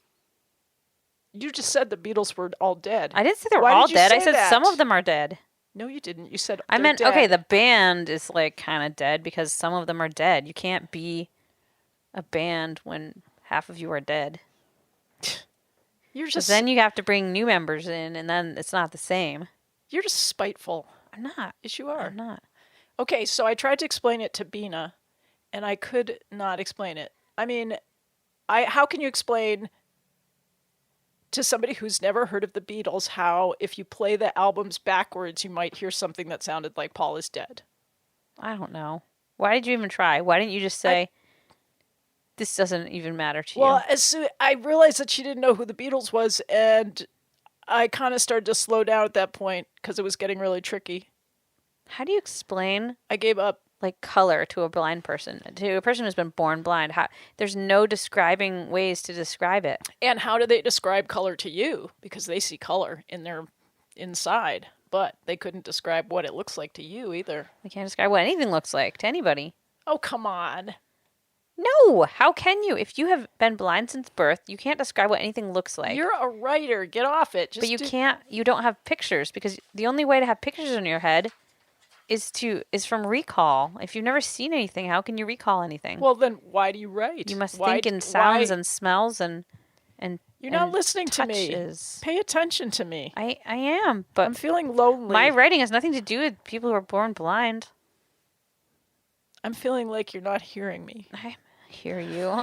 You just said the Beatles were all dead. I didn't say they were all dead. I said some of them are dead. No, you didn't. You said I meant, dead. okay, the band is like kind of dead because some of them are dead. You can't be a band when half of you are dead. You're just... Then you have to bring new members in, and then it's not the same. You're just spiteful. I'm not. Yes, you are. I'm not. Okay, so I tried to explain it to Bina, and I could not explain it. I mean, how can you explain to somebody who's never heard of the Beatles how if you play the albums backwards, you might hear something that sounded like Paul is dead? I don't know. Why did you even try? Why didn't you just say, this doesn't even matter to you? Well, I realized that she didn't know who the Beatles was, and I kind of started to slow down at that point because it was getting really tricky. How do you explain? I gave up. Like color to a blind person, to a person who's been born blind. There's no describing ways to describe it. And how do they describe color to you? Because they see color in their inside, but they couldn't describe what it looks like to you either. They can't describe what anything looks like to anybody. Oh, come on. No, how can you? If you have been blind since birth, you can't describe what anything looks like. You're a writer. Get off it. But you don't have pictures, because the only way to have pictures in your head is from recall. If you've never seen anything, how can you recall anything? Well, then why do you write? You must think in sounds and smells and You're not listening touches. To me. Pay attention to me. I am, but I'm feeling lonely. My writing has nothing to do with people who are born blind. I'm feeling like you're not hearing me. I hear you.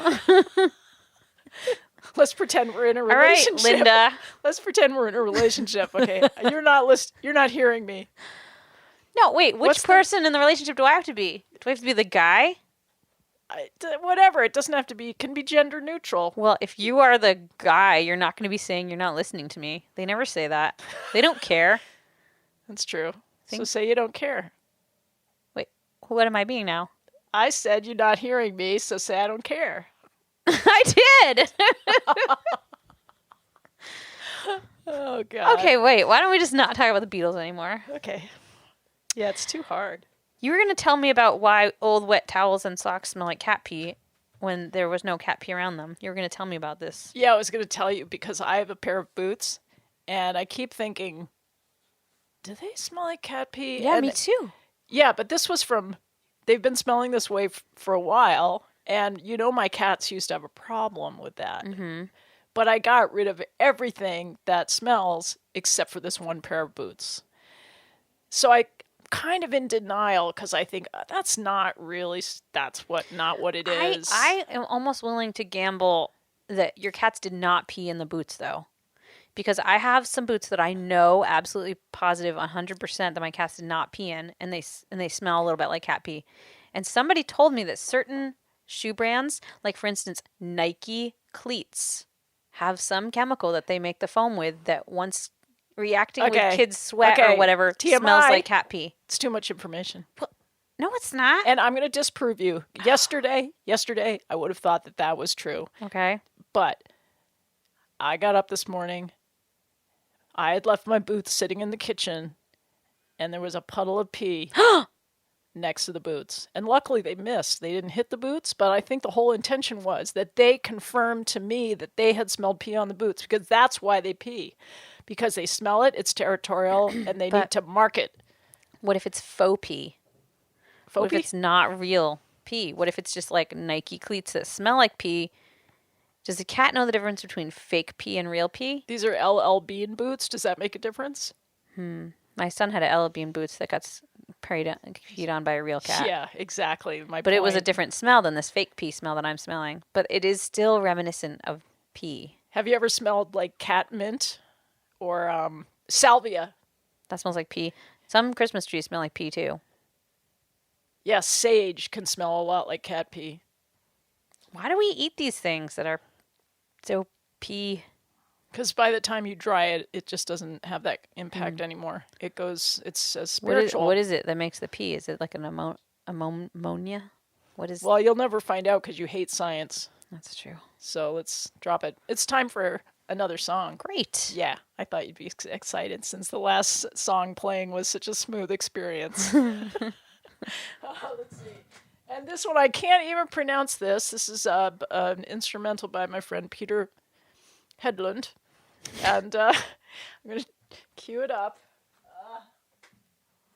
Let's pretend we're in a relationship. All right, Linda. Let's pretend we're in a relationship. Okay, you're not hearing me. No, wait. Which person in the relationship do I have to be? Do I have to be the guy? Whatever. It doesn't have to be. It can be gender neutral. Well, if you are the guy, you're not going to be saying you're not listening to me. They never say that. They don't care. That's true. So say you don't care. Wait, what am I being now? I said you're not hearing me, so say I don't care. I did. Oh, God. Okay, wait. Why don't we just not talk about the Beatles anymore? Okay. Yeah, it's too hard. You were going to tell me about why old wet towels and socks smell like cat pee when there was no cat pee around them. You were going to tell me about this. Yeah, I was going to tell you because I have a pair of boots, and I keep thinking, do they smell like cat pee? Yeah, And me too. yeah, but this was from, they've been smelling this way for a while, and you know my cats used to have a problem with that. Mm-hmm. But I got rid of everything that smells except for this one pair of boots. So I kind of in denial because I think that's not really, not what it is. I am almost willing to gamble that your cats did not pee in the boots, though. Because I have some boots that I know absolutely positive 100% that my cats did not pee in, and they smell a little bit like cat pee. And somebody told me that certain shoe brands, like for instance Nike cleats, have some chemical that they make the foam with that once reacting with kids' sweat or whatever TMI. smells like cat pee. It's too much information. Well, no, it's not. And I'm going to disprove you. Yesterday, I would have thought that was true. Okay. But I got up this morning. I had left my boots sitting in the kitchen, and there was a puddle of pee next to the boots. And luckily they missed. They didn't hit the boots, but I think the whole intention was that they confirmed to me that they had smelled pee on the boots, because that's why they pee. Because they smell it, it's territorial, and they need to mark it. What if it's faux pee? What if it's not real pee? What if it's just like Nike cleats that smell like pee? Does the cat know the difference between fake pee and real pee? These are LL Bean boots. Does that make a difference? My son had a LL Bean boots that got peed on by a real cat. Yeah, exactly. But it was a different smell than this fake pee smell that I'm smelling. But it is still reminiscent of pee. Have you ever smelled like cat mint or salvia? That smells like pee. Some Christmas trees smell like pee too. Yeah, sage can smell a lot like cat pee. Why do we eat these things that are so pee? Because by the time you dry it, it just doesn't have that impact anymore. It's a spiritual. What is it that makes the pee? Is it like an ammonia? What is? Well, you'll never find out because you hate science. That's true. So let's drop it. It's time for another song. Great. Yeah, I thought you'd be excited since the last song playing was such a smooth experience. Let's see. And this one, I can't even pronounce this. This is an instrumental by my friend Peter Hedlund. And I'm going to cue it up.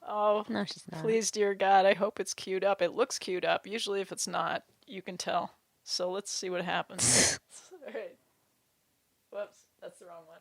No, she's not. Please, dear God, I hope it's queued up. It looks queued up. Usually if it's not, you can tell. So let's see what happens. All right. Whoops, that's the wrong one.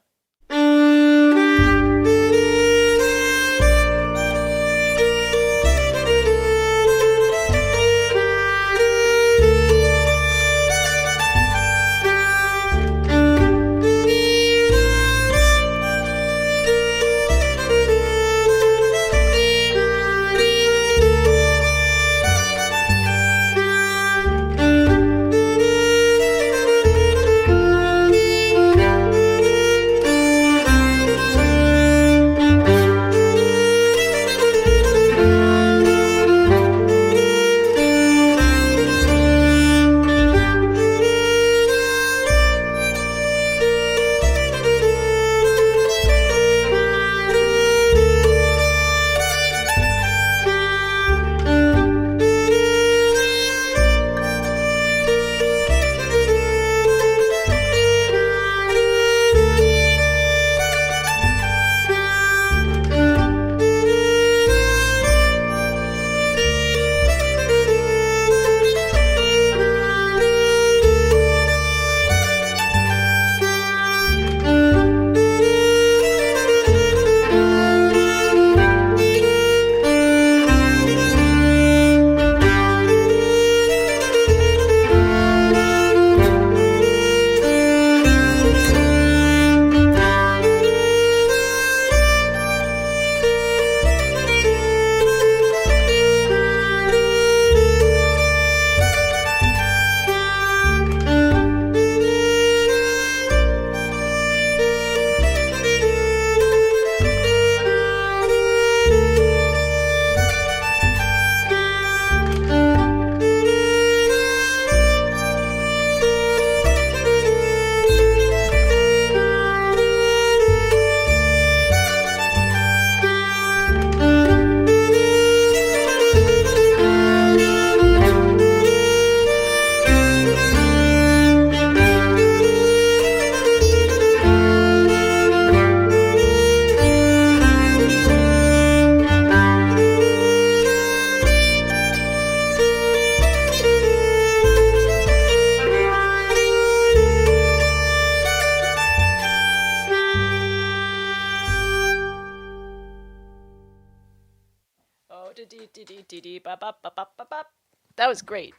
That was great.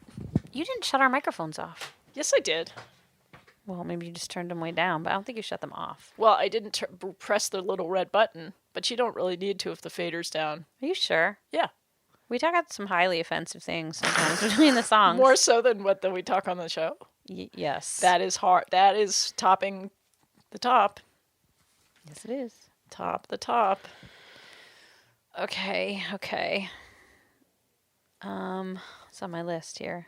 You didn't shut our microphones off. Yes, I did. Well, maybe you just turned them way down, but I don't think you shut them off. Well, I didn't press the little red button, but you don't really need to if the fader's down. Are you sure? Yeah. We talk about some highly offensive things sometimes between the songs. More so than what we talk on the show. Yes. That is hard. That is topping the top. Yes, it is. Top the top. Okay. It's on my list here.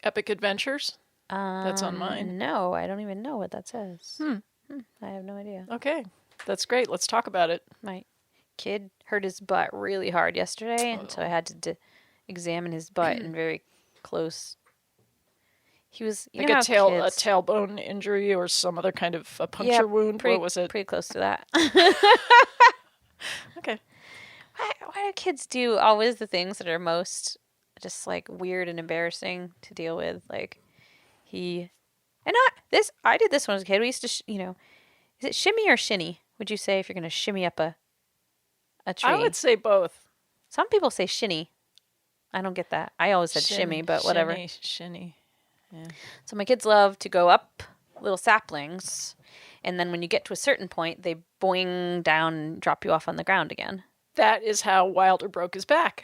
Epic Adventures? That's on mine. No, I don't even know what that says. I have no idea. Okay. That's great. Let's talk about it. My kid hurt his butt really hard yesterday, and so I had to examine his butt in very close. He was like a tailbone injury or some other kind of a puncture wound. What was it? Pretty close to that. Okay. Why do kids do always the things that are most just like weird and embarrassing to deal with? Like I did this when I was a kid. We used to, is it shimmy or shinny? Would you say if you're going to shimmy up a tree? I would say both. Some people say shinny. I don't get that. I always said shimmy, but whatever. Shinny. Yeah. So my kids love to go up little saplings, and then when you get to a certain point, they boing down and drop you off on the ground again. That is how Wilder broke his back.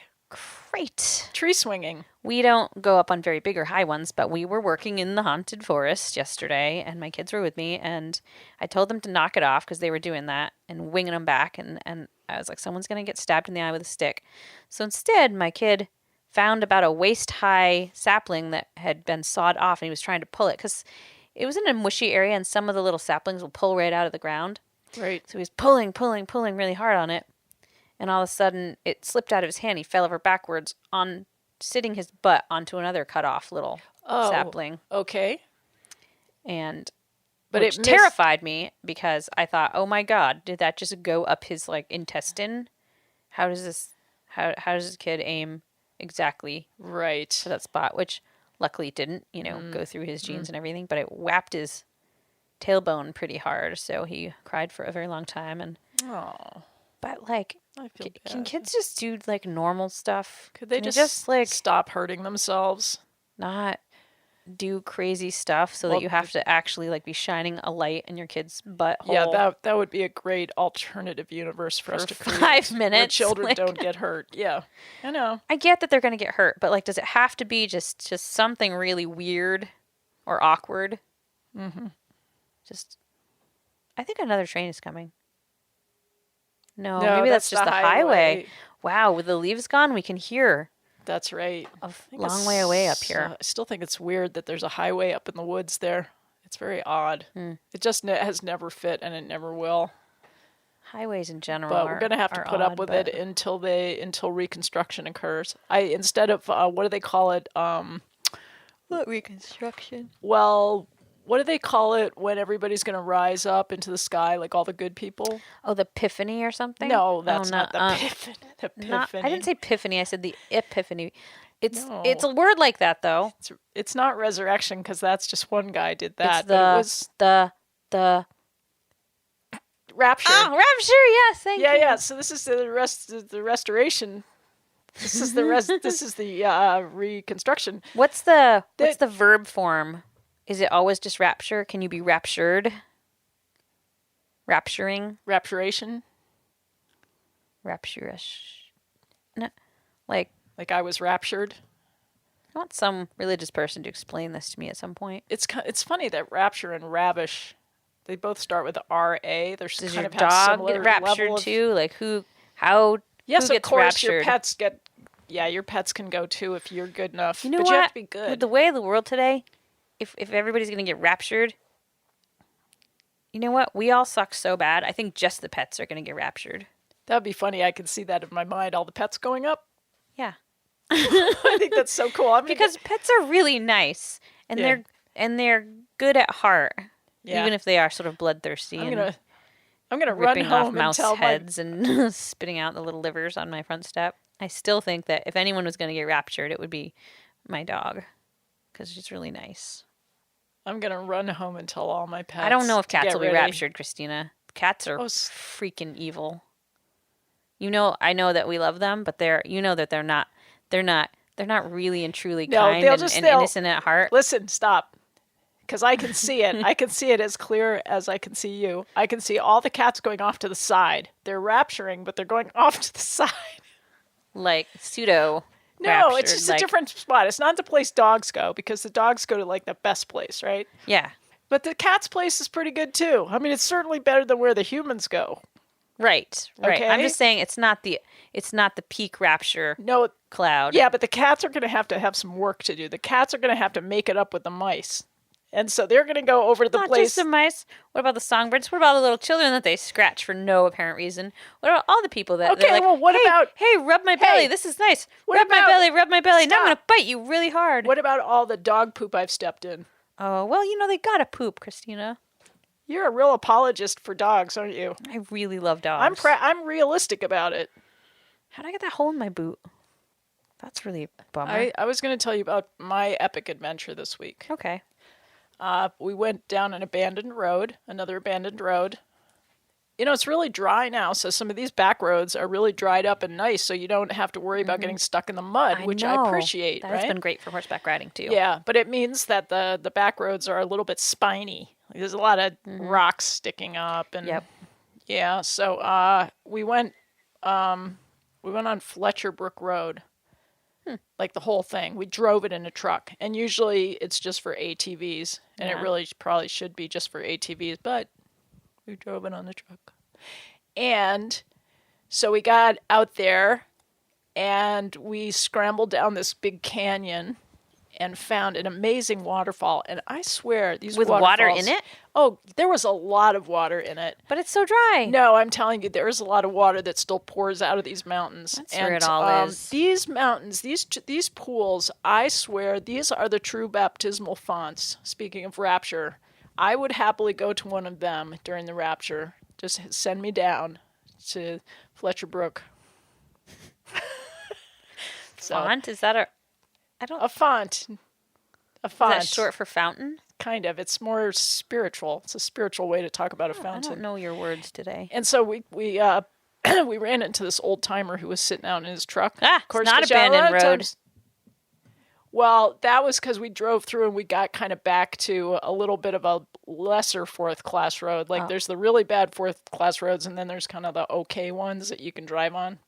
Great. Tree swinging. We don't go up on very big or high ones, but we were working in the haunted forest yesterday, and my kids were with me, and I told them to knock it off because they were doing that and winging them back, and I was like, someone's going to get stabbed in the eye with a stick. So instead, my kid found about a waist-high sapling that had been sawed off, and he was trying to pull it because it was in a mushy area, and some of the little saplings will pull right out of the ground. Right. So he was pulling really hard on it, and all of a sudden, it slipped out of his hand. He fell over backwards, sitting his butt onto another cut-off little sapling. Okay. But it terrified me because I thought, oh my God, did that just go up his intestine? How does this kid aim exactly right to that spot? Which luckily it didn't, go through his jeans and everything, but it whapped his tailbone pretty hard, so he cried for a very long time. And but I feel bad. Can kids just do normal stuff? Could they just stop hurting themselves? Not do crazy stuff so that you have to actually be shining a light in your kid's butthole. Yeah, that would be a great alternative universe for us to create. 5 minutes. Where children don't get hurt. Yeah, I know. I get that they're going to get hurt, but does it have to be just something really weird or awkward? Mm-hmm. I think another train is coming. No, maybe that's just the highway. Wow, with the leaves gone, we can hear. That's right. A long way away up here. I still think it's weird that there's a highway up in the woods there. It's very odd. It just has never fit, and it never will. Highways in general but we're going to have to put up with it until reconstruction occurs. Instead of what do they call it? What reconstruction? Well, what do they call it when everybody's going to rise up into the sky, like all the good people? Oh, the epiphany or something? No, that's not the epiphany. I didn't say epiphany. I said the epiphany. It's a word like that, though. It's not resurrection because that's just one guy did that. It's but it was the Rapture. Oh, Rapture! Yes, thank you. Yeah. So this is the restoration. This is the reconstruction. What's the verb form? Is it always just rapture? Can you be raptured? Rapturing? Rapturation? Rapturish. No, like I was raptured. I want some religious person to explain this to me at some point. It's funny that rapture and ravish, they both start with R-A. They're Does kind your of dog get raptured too? Yes, who of course. raptured? Your pets get. Yeah, your pets can go too if you're good enough. You know but what? You have to be good. With the way of the world today, if everybody's going to get raptured, you know what? We all suck so bad. I think just the pets are going to get raptured. That would be funny. I can see that in my mind. All the pets going up. Yeah. I think that's so cool. Because pets are really nice, and they're good at heart, even if they are sort of bloodthirsty. I'm gonna run home off mouse and tell heads and spitting out the little livers on my front step. I still think that if anyone was going to get raptured, it would be my dog, because she's really nice. I'm gonna run home and tell all my pets. I don't know if cats will be raptured, Kristina. Cats are freaking evil. I know that we love them, but that they're not really and truly No, kind and innocent at heart. Listen, stop. Because I can see it. I can see it as clear as I can see you. I can see all the cats going off to the side. They're rapturing, but they're going off to the side. Like pseudo. No, raptured, it's just a different spot. It's not the place dogs go, because the dogs go to like the best place, right? Yeah. But the cat's place is pretty good too. I mean, it's certainly better than where the humans go. Right. Okay? I'm just saying it's not the peak rapture cloud. Yeah, but the cats are going to have some work to do. The cats are going to have to make it up with the mice. And so they're going to go over to the Not place. just the mice. What about the songbirds? What about the little children that they scratch for no apparent reason? What about all the people that Okay, they're like, well, what about... Hey, rub my belly. This is nice. Rub my belly. Now I'm going to bite you really hard. What about all the dog poop I've stepped in? Oh, well, they gotta poop, Kristina. You're a real apologist for dogs, aren't you? I really love dogs. I'm realistic about it. How'd I get that hole in my boot? That's really a bummer. I was going to tell you about my epic adventure this week. Okay. We went down another abandoned road. It's really dry now, so some of these back roads are really dried up and nice, so you don't have to worry about getting stuck in the mud, which I appreciate. That has been great for horseback riding, too. Yeah, but it means that the back roads are a little bit spiny. There's a lot of rocks sticking up. And Yep. Yeah, so we went on Fletcher Brook Road. Like the whole thing. We drove it in a truck. And usually it's just for ATVs. And it really probably should be just for ATVs. But we drove it on the truck. And so we got out there and we scrambled down this big canyon and found an amazing waterfall. And I swear, these with waterfalls... water in it? Oh, there was a lot of water in it. But it's so dry. No, I'm telling you, there is a lot of water that still pours out of these mountains. That's where it all is. These mountains, these pools, I swear, these are the true baptismal fonts. Speaking of Rapture, I would happily go to one of them during the Rapture. Just send me down to Fletcher Brook. Font? Is that a font? A font. Is that short for fountain? Kind of. It's more spiritual. It's a spiritual way to talk about a fountain. I don't know your words today. And so we we ran into this old timer who was sitting out in his truck. Of course, it's not abandoned road. Well, that was because we drove through and we got kind of back to a little bit of a lesser fourth class road. Like there's the really bad fourth class roads, and then there's kind of the okay ones that you can drive on.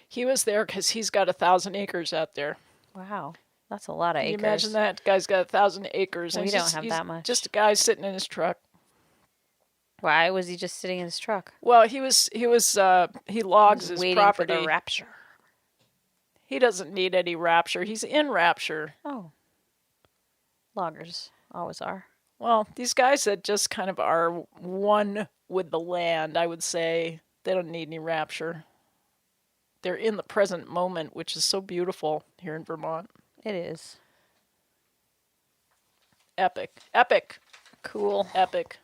He was there because he's got 1,000 acres out there. Wow. That's a lot of acres. Can you imagine that? Guy's got 1,000 acres. We don't have that much. Just a guy sitting in his truck. Why was he just sitting in his truck? Well, he logs his waiting property. for the rapture. He doesn't need any rapture. He's in Rapture. Oh. Loggers always are. Well, these guys that just kind of are one with the land, I would say, they don't need any rapture. They're in the present moment, which is so beautiful here in Vermont. It is. Epic. Epic. Cool. Epic.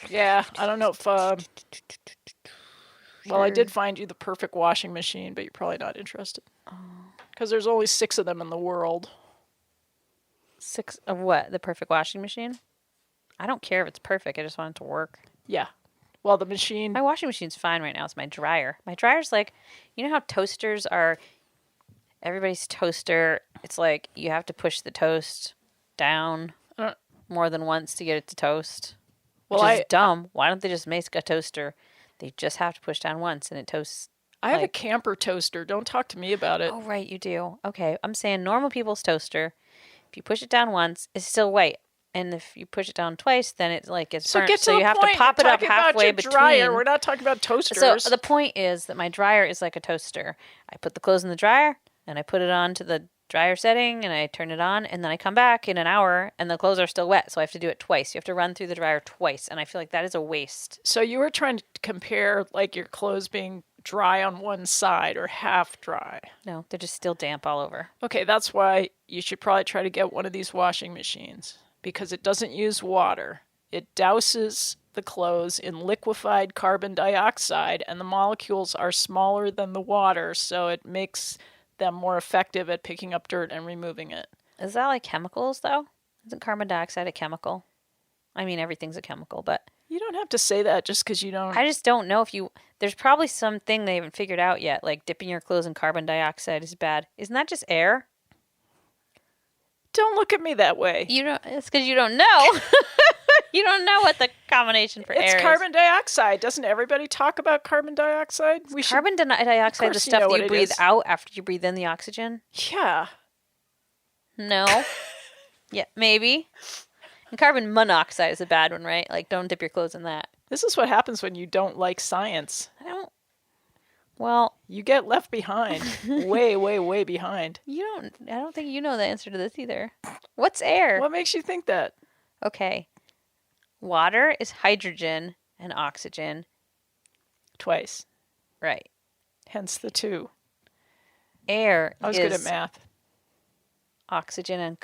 Yeah, I don't know if... Well, I did find you the perfect washing machine, but you're probably not interested. Because there's only 6 of them in the world. 6 of what? The perfect washing machine? I don't care if it's perfect. I just want it to work. Yeah. Well, the machine... My washing machine's fine right now. It's my dryer. My dryer's like... You know how toasters are... Everybody's toaster, it's like you have to push the toast down more than once to get it to toast. Which is dumb. Why don't they just make a toaster? They just have to push down once and it toasts. I have a camper toaster. Don't talk to me about it. Oh, right, you do. Okay, I'm saying normal people's toaster, if you push it down once, it's still white. And if you push it down twice, then it gets burnt. So you have to pop it up halfway between. Dryer. We're not talking about toasters. So the point is that my dryer is like a toaster. I put the clothes in the dryer, and I put it on to the dryer setting, and I turn it on, and then I come back in an hour, and the clothes are still wet, so I have to do it twice. You have to run through the dryer twice, and I feel like that is a waste. So you were trying to compare like your clothes being dry on one side or half dry. No, they're just still damp all over. Okay, that's why you should probably try to get one of these washing machines, because it doesn't use water. It douses the clothes in liquefied carbon dioxide, and the molecules are smaller than the water, so it makes them more effective at picking up dirt and removing it. Is that like chemicals, though? Isn't carbon dioxide a chemical? I mean, everything's a chemical, but... You don't have to say that just because you don't. I just don't know if you. There's probably something they haven't figured out yet, like dipping your clothes in carbon dioxide is bad. Isn't that just air? Don't look at me that way. You don't. It's because you don't know. You don't know what the combination for air is. It's carbon dioxide. Doesn't everybody talk about carbon dioxide? Carbon dioxide, the stuff that you breathe out after you breathe in the oxygen? Yeah. No. Yeah, maybe. And carbon monoxide is a bad one, right? Like, don't dip your clothes in that. This is what happens when you don't like science. I don't. Well, you get left behind. Way, way, way behind. I don't think you know the answer to this either. What's air? What makes you think that? Okay. Water is hydrogen and oxygen. Twice. Right. Hence the 2. Air I was good at math. Oxygen and...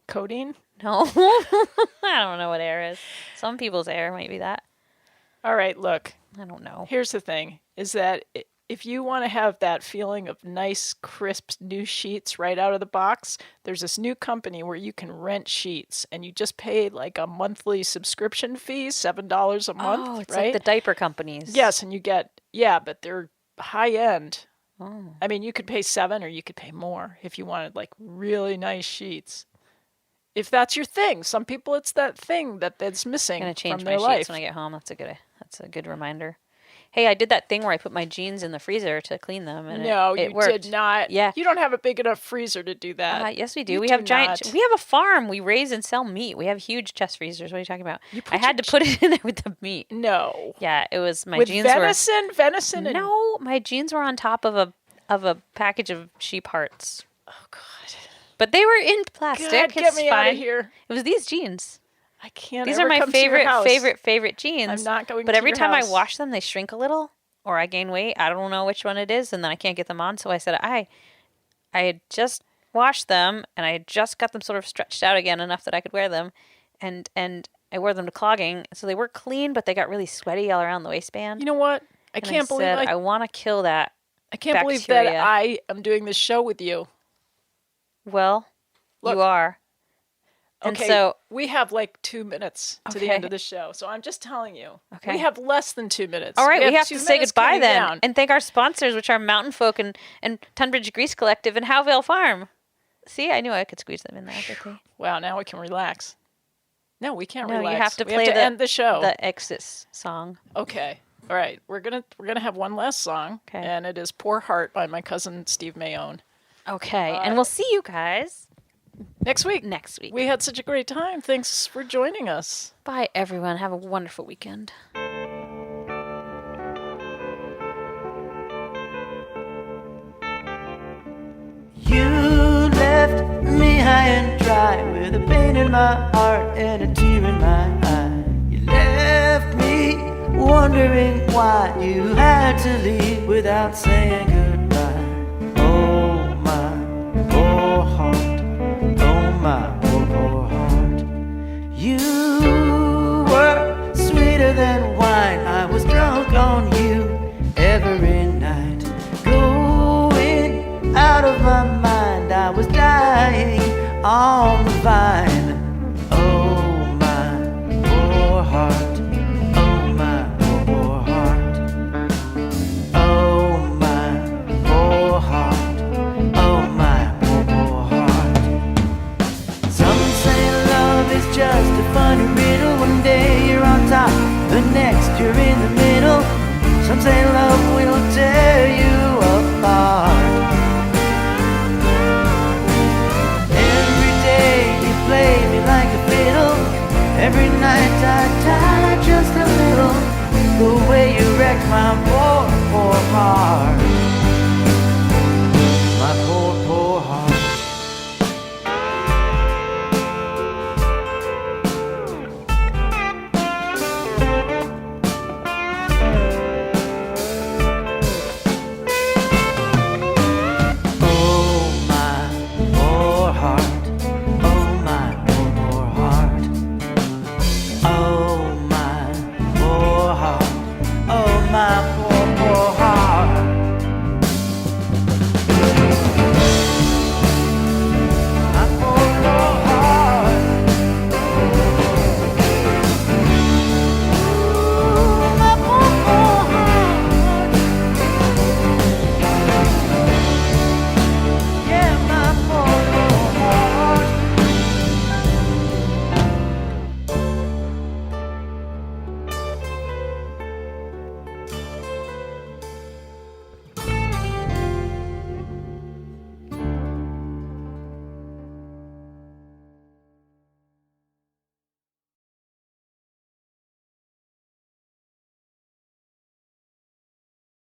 Codeine? No. I don't know what air is. Some people's air might be that. All right, look. I don't know. Here's the thing, is that if you want to have that feeling of nice, crisp, new sheets right out of the box, there's this new company where you can rent sheets, and you just pay like a monthly subscription fee, $7 a month, Oh, it's right? like the diaper companies. Yes, and you get, but they're high-end. Oh. I mean, you could pay $7 or you could pay more if you wanted like really nice sheets. If that's your thing. Some people, it's that thing that's missing I'm gonna change from my their sheets life. when I get home. That's a good reminder. Hey, I did that thing where I put my jeans in the freezer to clean them, and No, it you worked. did not. Yeah. You don't have a big enough freezer to do that. Yes, we do. You We do have giant. not. We have a farm. We raise and sell meat. We have huge chest freezers. What are you talking about? I had to your put it in there with the meat. No. Yeah, it was my With jeans venison? were Venison and... No, my jeans were on top of a package of sheep hearts. Oh, God. But they were in plastic. God, It's get me fine. out of here. It was these jeans. I can't These ever are my come to your house. favorite jeans. I'm not going But to every your time house. I wash them, they shrink a little, or I gain weight. I don't know which one it is, and then I can't get them on. So I said, I had just washed them, and I had just got them sort of stretched out again enough that I could wear them, and I wore them to clogging, so they were clean, but they got really sweaty all around the waistband. You know what? I And can't believe I want to kill that. I can't believe that bacteria. I am doing this show with you. Well, Look. you are. And Okay, so we have like 2 minutes to the Okay. end of the show, so I'm just telling you. Okay. We have less than 2 minutes. all right, we have 2 to say minutes goodbye counting then, down. and thank our sponsors, which are Mountain Folk and Tunbridge Grease Collective and Howevale Farm. See, I knew I could squeeze them in there. Wow, now we can relax. No, we can't No, relax. you have to we play have to end the show. The exit song. Okay. All right. We're gonna have one last song, Okay. and it is "Poor Heart" by my cousin Steve Mayone. Okay, and we'll see you guys Next week. next week. We had such a great time. Thanks for joining us. Bye, everyone. Have a wonderful weekend. You left me high and dry with a pain in my heart and a tear in my eye. You left me wondering why you had to leave without saying goodbye. Oh my poor heart, oh my poor heart. You were sweeter than wine. I was drunk on you every night. Going out of my mind, I was dying on the vine. Oh my poor heart, oh my poor heart. Oh my poor heart, oh my poor heart. Some say love is just a funny riddle. One day you're on top, the next you're in the middle. Some say love will tear you apart. Every day you play me like a fiddle. Every night I die just a little. The way you wreck my